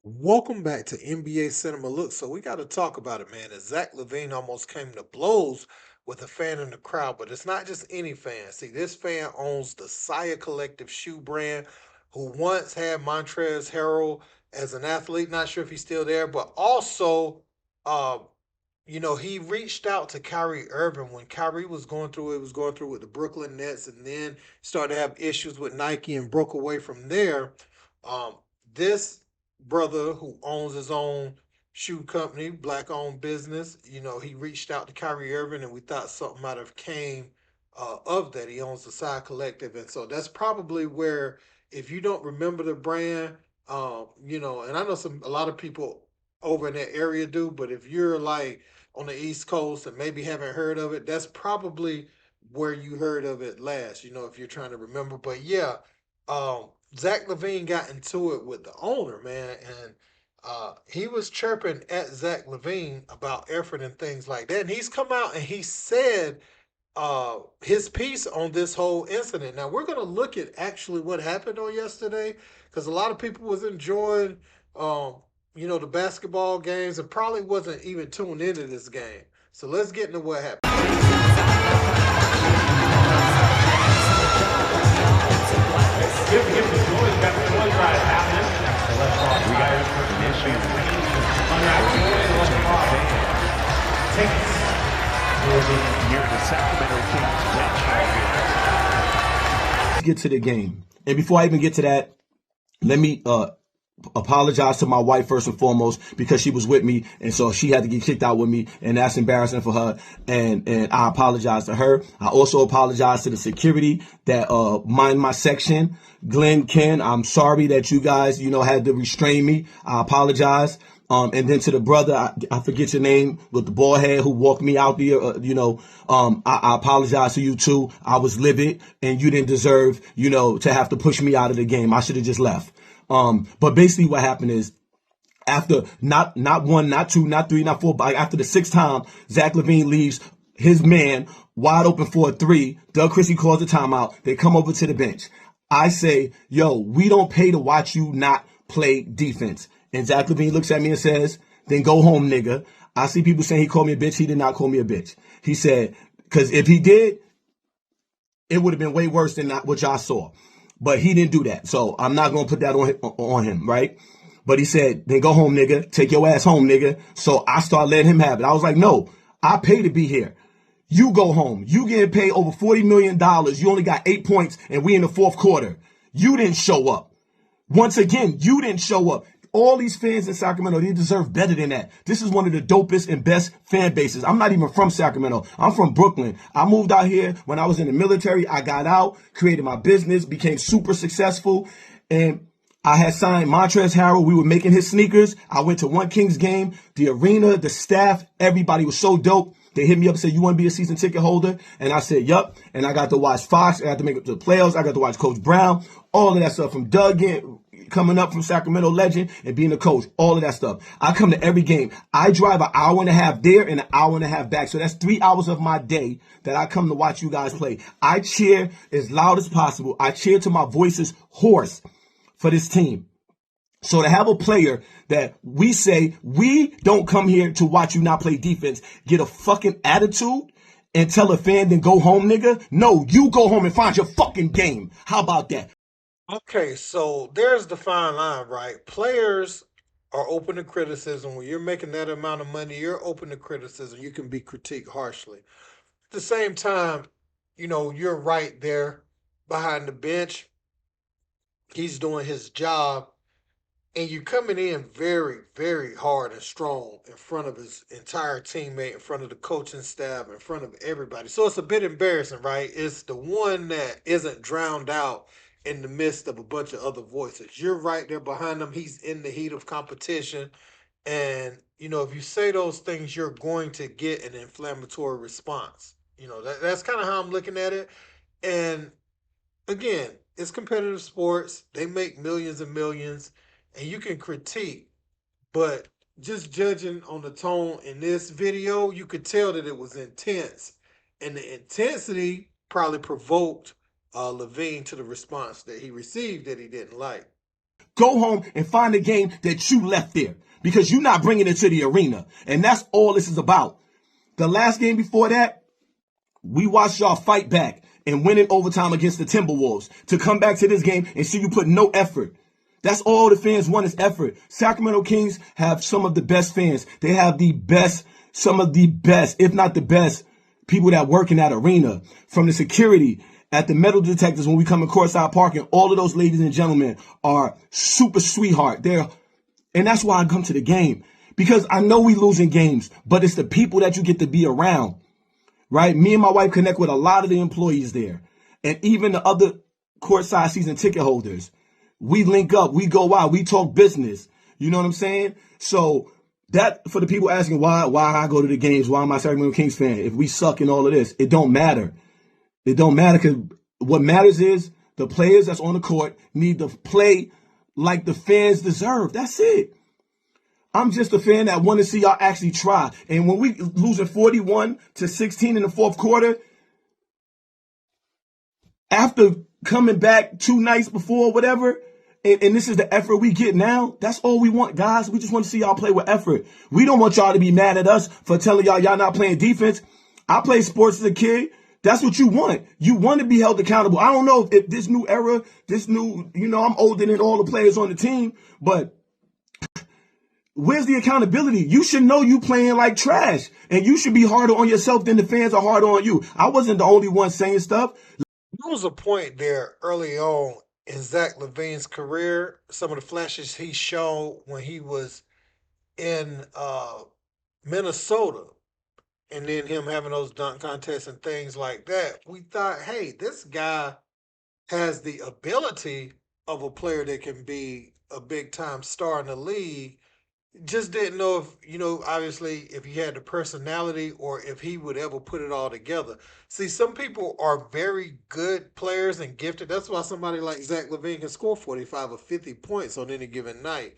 Welcome back to NBA Cinema Look. So we got to talk about it, man. As Zach Lavine almost came to blows with a fan in the crowd, but it's not just any fan. See, this fan owns the Saya Collective shoe brand, who once had Montrezl Harrell as an athlete. Not sure if he's still there, but also, uh, he reached out to Kyrie Irving when Kyrie was going through it. Was going through with the Brooklyn Nets, and then started to have issues with Nike and broke away from there. Um, this brother who owns his own shoe company, black owned business, he reached out to Kyrie Irving, and we thought something might have came of that. He owns the Side Collective, and so that's probably where, if you don't remember the brand, and I know a lot of people over in that area do, but if you're like on the East Coast and maybe haven't heard of it, that's probably where you heard of it last. If you're trying to remember, but yeah, um, Zach Lavine got into it with the owner, man, and he was chirping at Zach Lavine about effort and things like that. And he's come out and he said his piece on this whole incident. Now we're gonna look at actually what happened on yesterday because a lot of people was enjoying, um, the basketball games and probably wasn't even tuned into this game. So let's get into what happened. Give the Joy's got the Joy drive happening. We got an issue. Tickets for the Sacramento Kings. Get to the game. And before I even get to that, let me apologize to my wife first and foremost because she was with me, and so she had to get kicked out with me, and that's embarrassing for her. And I apologize to her. I also apologize to the security that mind my section, Glenn, Ken. I'm sorry that you guys had to restrain me. I apologize. And then to the brother, I forget your name, with the bald head who walked me out there, I apologize to you too. I was livid, and you didn't deserve, to have to push me out of the game. I should have just left. But basically what happened is, after not one, not two, not three, not four, but after the sixth time, Zach Lavine leaves his man wide open for a three. Doug Christie calls the timeout. They come over to the bench. I say, yo, we don't pay to watch you not play defense. And Zach Lavine looks at me and says, then go home, nigga. I see people saying he called me a bitch. He did not call me a bitch. He said, because if he did, it would have been way worse than what y'all saw. But he didn't do that. So I'm not going to put that on him, right? But he said, then go home, nigga. Take your ass home, nigga. So I started letting him have it. I was like, no, I pay to be here. You go home. You getting paid over $40 million. You only got 8 points, and we in the fourth quarter. You didn't show up. Once again, you didn't show up. All these fans in Sacramento, they deserve better than that. This is one of the dopest and best fan bases. I'm not even from Sacramento. I'm from Brooklyn. I moved out here when I was in the military. I got out, created my business, became super successful, and I had signed Montrezl Harrell. We were making his sneakers. I went to one Kings game. The arena, the staff, everybody was so dope. They hit me up and said, you want to be a season ticket holder? And I said, yup. And I got to watch Fox. I got to make it to the playoffs. I got to watch Coach Brown. All of that stuff from Doug coming up from Sacramento legend and being a coach, all of that stuff. I come to every game. I drive an hour and a half there and an hour and a half back. So that's 3 hours of my day that I come to watch you guys play. I cheer as loud as possible. I cheer till my voice is hoarse for this team. So to have a player that we say, we don't come here to watch you not play defense, get a fucking attitude and tell a fan, then go home, nigga. No, you go home and find your fucking game. How about that? Okay, so there's the fine line, right? Players are open to criticism. When you're making that amount of money, you're open to criticism. You can be critiqued harshly. At the same time, you're right there behind the bench. He's doing his job, and you're coming in very, very hard and strong in front of his entire teammate, in front of the coaching staff, in front of everybody. So it's a bit embarrassing, right? It's the one that isn't drowned out in the midst of a bunch of other voices. You're right there behind him. He's in the heat of competition. And, if you say those things, you're going to get an inflammatory response. That's kind of how I'm looking at it. And again, it's competitive sports. They make millions and millions, and you can critique, but just judging on the tone in this video, you could tell that it was intense, and the intensity probably provoked Lavine to the response that he received that he didn't like. Go home and find the game that you left there because you're not bringing it to the arena. And that's all this is about. The last game before that, we watched y'all fight back and win in overtime against the Timberwolves to come back to this game and see you put no effort. That's all the fans want is effort. Sacramento Kings have some of the best fans. They have the best, some of the best, if not the best, people that work in that arena. From the security at the metal detectors when we come in courtside parking, all of those ladies and gentlemen are super sweetheart. And that's why I come to the game. Because I know we losing games, but it's the people that you get to be around. Right? Me and my wife connect with a lot of the employees there. And even the other courtside season ticket holders. We link up, we go out, we talk business. You know what I'm saying? So that, for the people asking why I go to the games, why am I a Sacramento Kings fan? If we suck in all of this, it don't matter. It don't matter because what matters is the players that's on the court need to play like the fans deserve. That's it. I'm just a fan that want to see y'all actually try. And when we losing 41-16 in the fourth quarter, after coming back 2 nights before, whatever, and this is the effort we get now, that's all we want, guys. We just want to see y'all play with effort. We don't want y'all to be mad at us for telling y'all not playing defense. I played sports as a kid. That's what you want. You want to be held accountable. I don't know if this new era, I'm older than all the players on the team, but where's the accountability? You should know you playing like trash, and you should be harder on yourself than the fans are harder on you. I wasn't the only one saying stuff. There was a point there early on in Zach Lavine's career. Some of the flashes he showed when he was in Minnesota, and then him having those dunk contests and things like that. We thought, hey, this guy has the ability of a player that can be a big time star in the league. Just didn't know if, obviously, if he had the personality or if he would ever put it all together. See, some people are very good players and gifted. That's why somebody like Zach Lavine can score 45 or 50 points on any given night.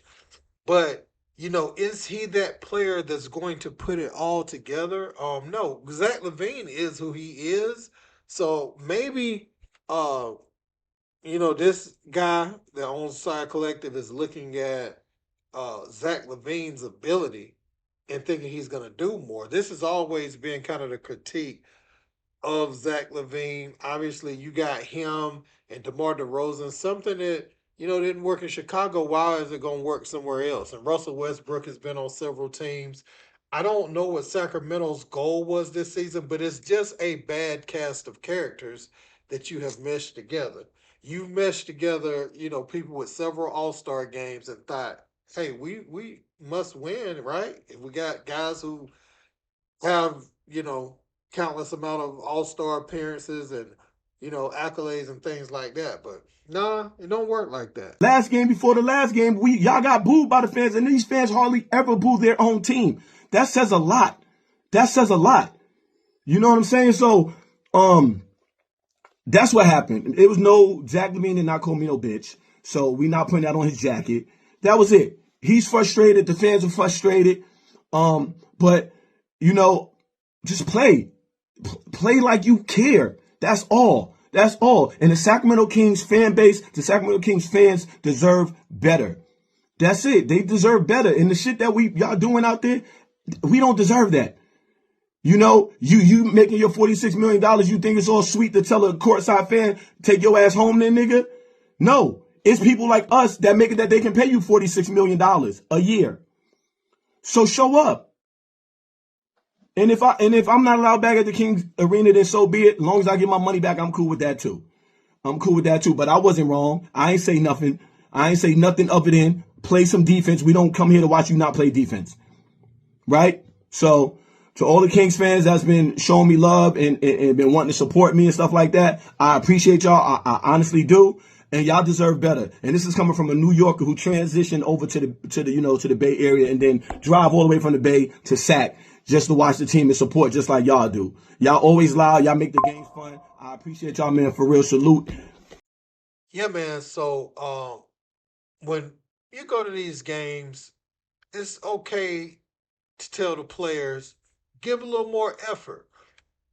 But, is he that player that's going to put it all together? No. Zach Lavine is who he is. So maybe this guy that owns Side Collective is looking at Zach Lavine's ability and thinking he's going to do more. This has always been kind of the critique of Zach Lavine. Obviously, you got him and DeMar DeRozan, something that didn't work in Chicago. Why is it going to work somewhere else? And Russell Westbrook has been on several teams. I don't know what Sacramento's goal was this season, but it's just a bad cast of characters that you have meshed together. You've meshed together, people with several All-Star games and thought, hey, we must win, right? If we got guys who have, countless amount of all-star appearances and, accolades and things like that. But nah, it don't work like that. Last game before the last game, y'all got booed by the fans, and these fans hardly ever boo their own team. That says a lot. That says a lot. You know what I'm saying? So, that's what happened. It was no, Zach Lavine did not call me no bitch. So we not putting that on his jacket. That was it. He's frustrated. The fans are frustrated. But, just play. Play like you care. That's all. That's all. And the Sacramento Kings fan base, the Sacramento Kings fans deserve better. That's it. They deserve better. And the shit that y'all doing out there, we don't deserve that. You making your $46 million, you think it's all sweet to tell a courtside fan, take your ass home then, nigga? No. It's people like us that make it that they can pay you $46 million a year. So show up. And if I'm not allowed back at the Kings Arena, then so be it. As long as I get my money back, I'm cool with that too. But I wasn't wrong. I ain't say nothing. I ain't say nothing other than play some defense. We don't come here to watch you not play defense. Right? So to all the Kings fans that's been showing me love and been wanting to support me and stuff like that, I appreciate y'all. I honestly do. And y'all deserve better. And this is coming from a New Yorker who transitioned over to the Bay Area and then drive all the way from the Bay to Sac just to watch the team and support just like y'all do. Y'all always loud. Y'all make the games fun. I appreciate y'all, man. For real, salute. Yeah, man. So when you go to these games, it's okay to tell the players, give a little more effort.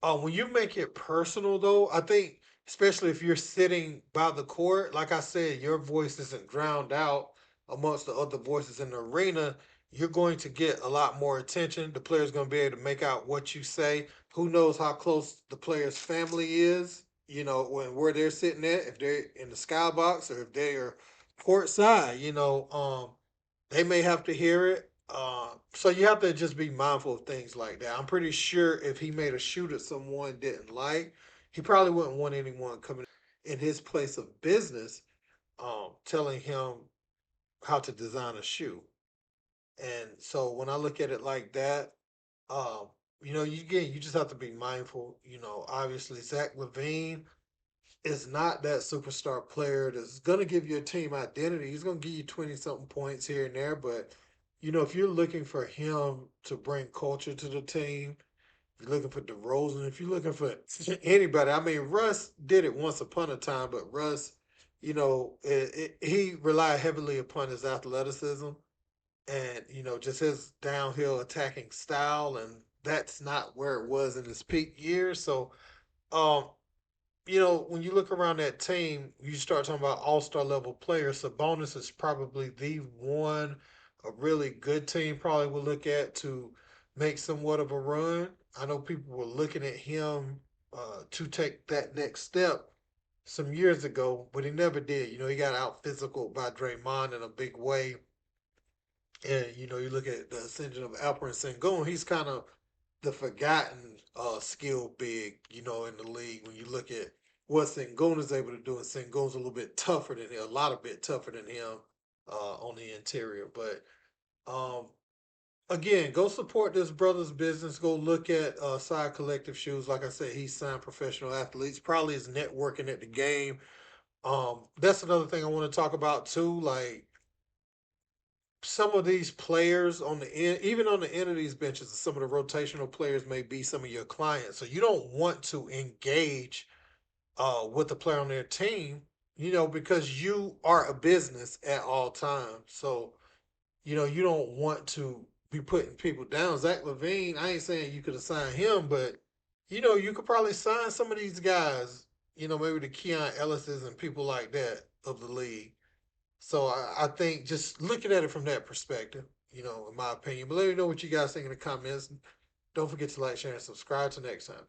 When you make it personal, though, I think especially if you're sitting by the court. Like I said, your voice isn't drowned out amongst the other voices in the arena. You're going to get a lot more attention. The player's going to be able to make out what you say. Who knows how close the player's family is? You know, when where they're sitting at, if they're in the skybox or if they are courtside. They may have to hear it. So you have to just be mindful of things like that. I'm pretty sure if he made a shoe that someone didn't like, he probably wouldn't want anyone coming in his place of business, telling him how to design a shoe. And so when I look at it like that, um, you just have to be mindful. Obviously Zach Levine is not that superstar player that's gonna give you a team identity. He's gonna give you 20 something points here and there, but if you're looking for him to bring culture to the team, if you're looking for DeRozan, if you're looking for anybody, I mean, Russ did it once upon a time, but Russ, he relied heavily upon his athleticism and just his downhill attacking style, and that's not where it was in his peak years. So, um, when you look around that team, you start talking about all-star level players. Sabonis is probably the one a really good team probably would look at to make somewhat of a run. I know people were looking at him to take that next step some years ago, but he never did. He got out physical by Draymond in a big way. And you look at the ascension of Alperen Sengun, he's kind of the forgotten skill big, in the league. When you look at what Sengun is able to do, and Sengun's a little bit tougher than him, a lot of bit tougher than him on the interior. But um, again, go support this brother's business. Go look at Side Collective Shoes. Like I said, he signed professional athletes. Probably is networking at the game. That's another thing I want to talk about too. Like some of these players on the end, even on the end of these benches, some of the rotational players may be some of your clients. So you don't want to engage with the player on their team, because you are a business at all times. So, you don't want to be putting people down. Zach Levine, I ain't saying you could assign him, but, you could probably sign some of these guys, maybe the Keon Ellis's and people like that of the league. So I think just looking at it from that perspective, in my opinion. But let me know what you guys think in the comments. Don't forget to like, share, and subscribe. Till next time.